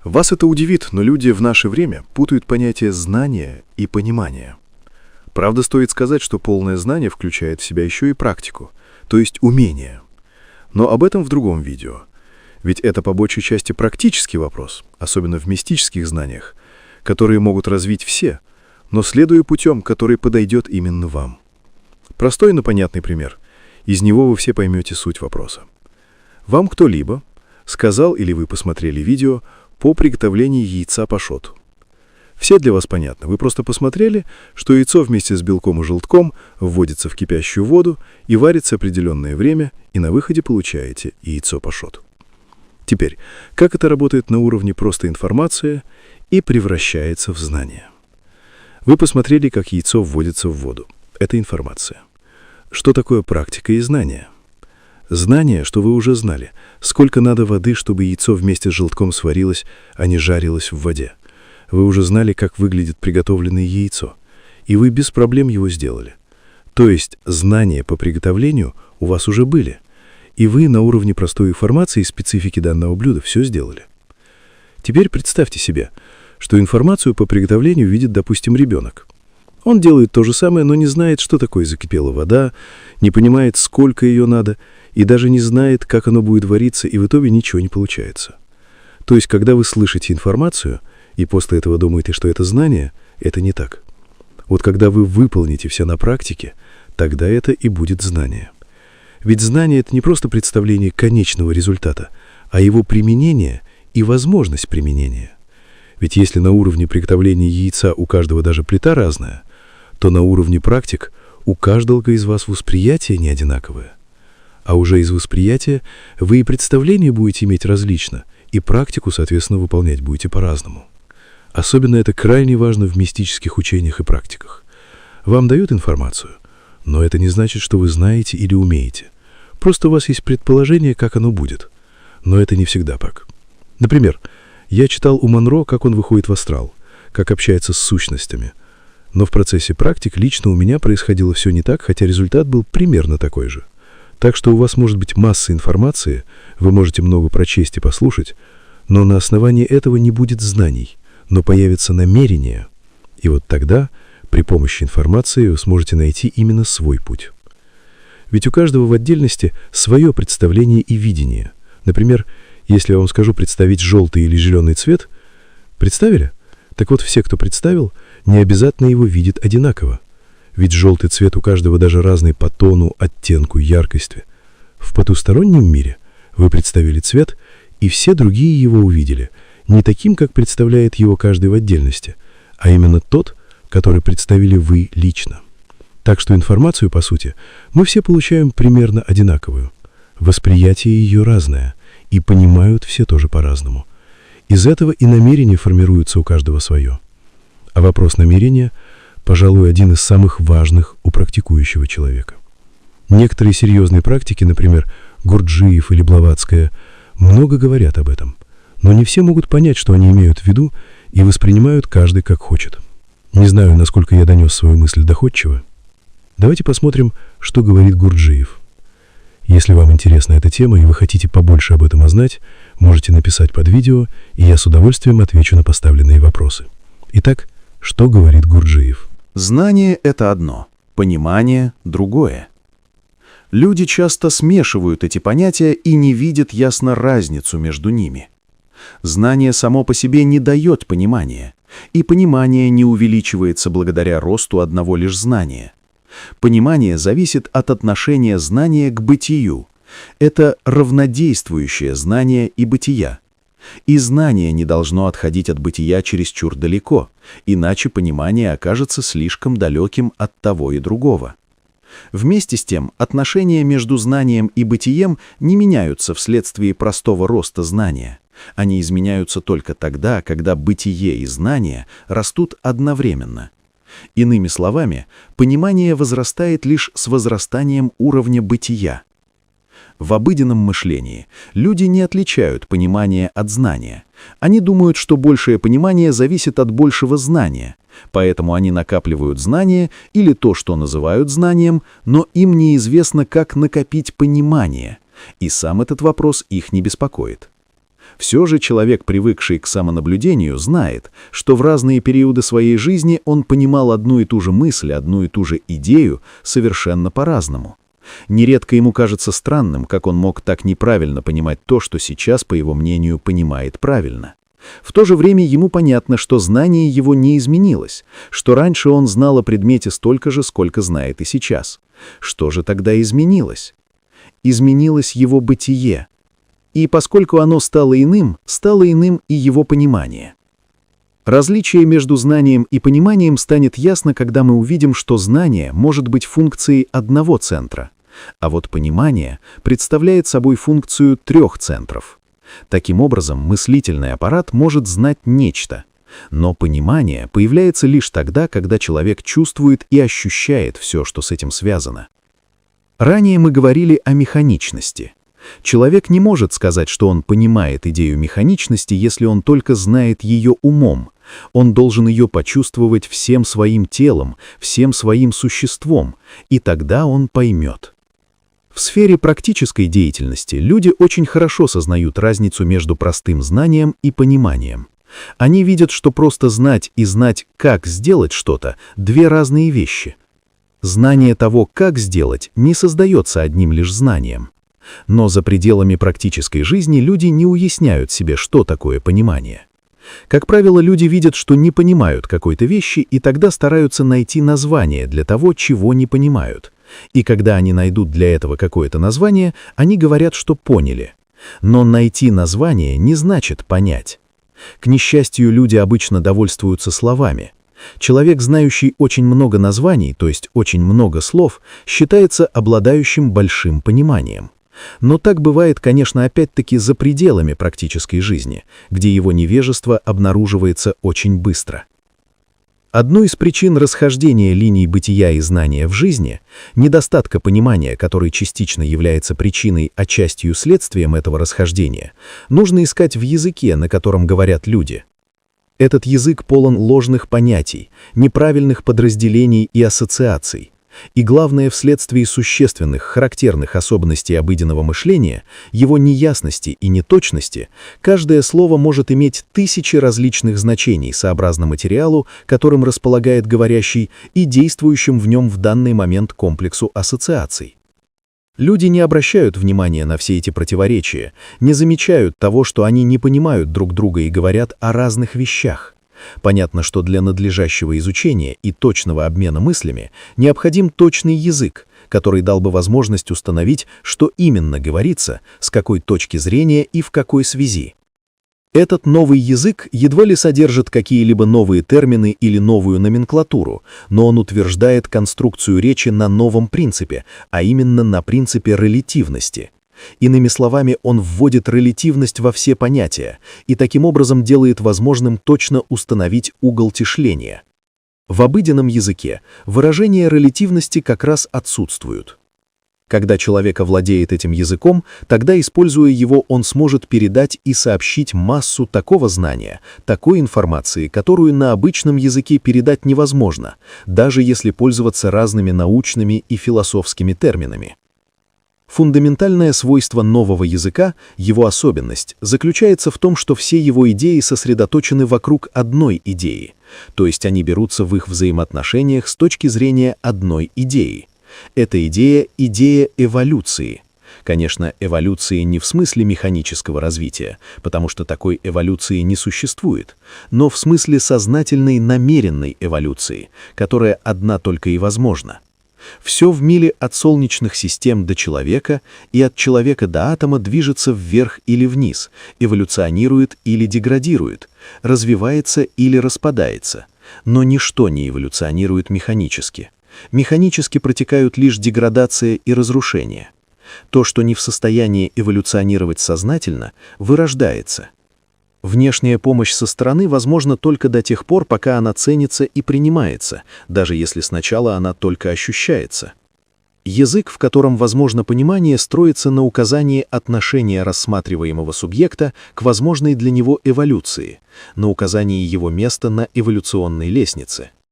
Вас это удивит, но люди в наше время путают понятия знания и понимания. Правда, стоит сказать, что полное знание включает в себя еще и практику, то есть умение. Но об этом в другом видео. Ведь это по большей части практический вопрос, особенно в мистических знаниях, которые могут развить все, но следуя путем, который подойдет именно вам. Простой, но понятный пример. Из него вы все поймете суть вопроса. Вам кто-либо сказал или вы посмотрели видео по приготовлению яйца пашот. Все для вас понятно. Вы просто посмотрели, что яйцо вместе с белком и желтком вводится в кипящую воду и варится определенное время, и на выходе получаете яйцо пашот. Теперь, как это работает на уровне просто информации и превращается в знание? Вы посмотрели, как яйцо вводится в воду. Это информация. Что такое практика и знание? Знание, что вы уже знали, сколько надо воды, чтобы яйцо вместе с желтком сварилось, а не жарилось в воде. Вы уже знали, как выглядит приготовленное яйцо, и вы без проблем его сделали. То есть знания по приготовлению у вас уже были, и вы на уровне простой информации и специфики данного блюда все сделали. Теперь представьте себе, что информацию по приготовлению видит, допустим, ребенок. Он делает то же самое, но не знает, что такое закипела вода, не понимает, сколько ее надо, и даже не знает, как оно будет вариться, и в итоге ничего не получается. То есть, когда вы слышите информацию, и после этого думаете, что это знание, это не так. Вот когда вы выполните все на практике, тогда это и будет знание. Ведь знание — это не просто представление конечного результата, а его применение и возможность применения. Ведь если на уровне приготовления яйца у каждого даже плита разная, то на уровне практик у каждого из вас восприятие не одинаковое. А уже из восприятия вы и представление будете иметь различно, и практику, соответственно, выполнять будете по-разному. Особенно это крайне важно в мистических учениях и практиках. Вам дают информацию, но это не значит, что вы знаете или умеете. Просто у вас есть предположение, как оно будет. Но это не всегда так. Например, я читал у Монро, как он выходит в астрал, как общается с сущностями. Но в процессе практик лично у меня происходило все не так, хотя результат был примерно такой же. Так что у вас может быть масса информации, вы можете много прочесть и послушать, но на основании этого не будет знаний, но появится намерение. И вот тогда, при помощи информации, вы сможете найти именно свой путь. Ведь у каждого в отдельности свое представление и видение. Например, если я вам скажу представить желтый или зеленый цвет, представили? Так вот, все, кто представил, не обязательно его видят одинаково. Ведь желтый цвет у каждого даже разный по тону, оттенку, яркости. В потустороннем мире вы представили цвет, и все другие его увидели, не таким, как представляет его каждый в отдельности, а именно тот, который представили вы лично. Так что информацию, по сути, мы все получаем примерно одинаковую. Восприятие ее разное, и понимают все тоже по-разному. Из этого и намерение формируется у каждого свое. А вопрос намерения, пожалуй, один из самых важных у практикующего человека. Некоторые серьезные практики, например, Гурджиев или Блаватская, много говорят об этом, но не все могут понять, что они имеют в виду, и воспринимают каждый как хочет. Не знаю, насколько я донес свою мысль доходчиво. Давайте посмотрим, что говорит Гурджиев. Если вам интересна эта тема и вы хотите побольше об этом узнать, можете написать под видео, и я с удовольствием отвечу на поставленные вопросы. Итак, что говорит Гурджиев? Знание — это одно, понимание — другое. Люди часто смешивают эти понятия и не видят ясно разницу между ними. Знание само по себе не дает понимания, и понимание не увеличивается благодаря росту одного лишь знания. Понимание зависит от отношения знания к бытию. Это равнодействующее знание и бытия. И знание не должно отходить от бытия чересчур далеко, иначе понимание окажется слишком далеким от того и другого. Вместе с тем, отношения между знанием и бытием не меняются вследствие простого роста знания. Они изменяются только тогда, когда бытие и знание растут одновременно. Иными словами, понимание возрастает лишь с возрастанием уровня бытия. В обыденном мышлении люди не отличают понимание от знания. Они думают, что большее понимание зависит от большего знания, поэтому они накапливают знание или то, что называют знанием, но им неизвестно, как накопить понимание, и сам этот вопрос их не беспокоит. Все же человек, привыкший к самонаблюдению, знает, что в разные периоды своей жизни он понимал одну и ту же мысль, одну и ту же идею совершенно по-разному. Нередко ему кажется странным, как он мог так неправильно понимать то, что сейчас, по его мнению, понимает правильно. В то же время ему понятно, что знание его не изменилось, что раньше он знал о предмете столько же, сколько знает и сейчас. Что же тогда изменилось? Изменилось его бытие. И поскольку оно стало иным и его понимание. Различие между знанием и пониманием станет ясно, когда мы увидим, что знание может быть функцией одного центра, а вот понимание представляет собой функцию трех центров. Таким образом, мыслительный аппарат может знать нечто, но понимание появляется лишь тогда, когда человек чувствует и ощущает все, что с этим связано. Ранее мы говорили о механичности. Человек не может сказать, что он понимает идею механичности, если он только знает ее умом. Он должен ее почувствовать всем своим телом, всем своим существом, и тогда он поймет. В сфере практической деятельности люди очень хорошо сознают разницу между простым знанием и пониманием. Они видят, что просто знать и знать, как сделать что-то – две разные вещи. Знание того, как сделать, не создается одним лишь знанием. Но за пределами практической жизни люди не уясняют себе, что такое понимание. Как правило, люди видят, что не понимают какой-то вещи, и тогда стараются найти название для того, чего не понимают. И когда они найдут для этого какое-то название, они говорят, что поняли. Но найти название не значит понять. К несчастью, люди обычно довольствуются словами. Человек, знающий очень много названий, то есть очень много слов, считается обладающим большим пониманием. Но так бывает, конечно, опять-таки за пределами практической жизни, где его невежество обнаруживается очень быстро. Одной из причин расхождения линий бытия и знания в жизни, недостатка понимания, который частично является причиной, а частью следствием этого расхождения, нужно искать в языке, на котором говорят люди. Этот язык полон ложных понятий, неправильных подразделений и ассоциаций. И главное, вследствие существенных, характерных особенностей обыденного мышления, его неясности и неточности, каждое слово может иметь тысячи различных значений сообразно материалу, которым располагает говорящий, и действующим в нем в данный момент комплексу ассоциаций. Люди не обращают внимания на все эти противоречия, не замечают того, что они не понимают друг друга и говорят о разных вещах. Понятно, что для надлежащего изучения и точного обмена мыслями необходим точный язык, который дал бы возможность установить, что именно говорится, с какой точки зрения и в какой связи. Этот новый язык едва ли содержит какие-либо новые термины или новую номенклатуру, но он утверждает конструкцию речи на новом принципе, а именно на принципе релятивности. Иными словами, он вводит релятивность во все понятия и таким образом делает возможным точно установить угол тяжеления. В обыденном языке выражения релятивности как раз отсутствуют. Когда человек овладеет этим языком, тогда, используя его, он сможет передать и сообщить массу такого знания, такой информации, которую на обычном языке передать невозможно, даже если пользоваться разными научными и философскими терминами. Фундаментальное свойство нового языка, его особенность, заключается в том, что все его идеи сосредоточены вокруг одной идеи, то есть они берутся в их взаимоотношениях с точки зрения одной идеи. Эта идея – идея эволюции. Конечно, эволюции не в смысле механического развития, потому что такой эволюции не существует, но в смысле сознательной намеренной эволюции, которая одна только и возможна. Все в мире от солнечных систем до человека и от человека до атома движется вверх или вниз, эволюционирует или деградирует, развивается или распадается. Но ничто не эволюционирует механически. Механически протекают лишь деградация и разрушение. То, что не в состоянии эволюционировать сознательно, вырождается. Внешняя помощь со стороны возможна только до тех пор, пока она ценится и принимается, даже если сначала она только ощущается. Язык, в котором возможно понимание, строится на указании отношения рассматриваемого субъекта к возможной для него эволюции, на указании его места на эволюционной лестнице.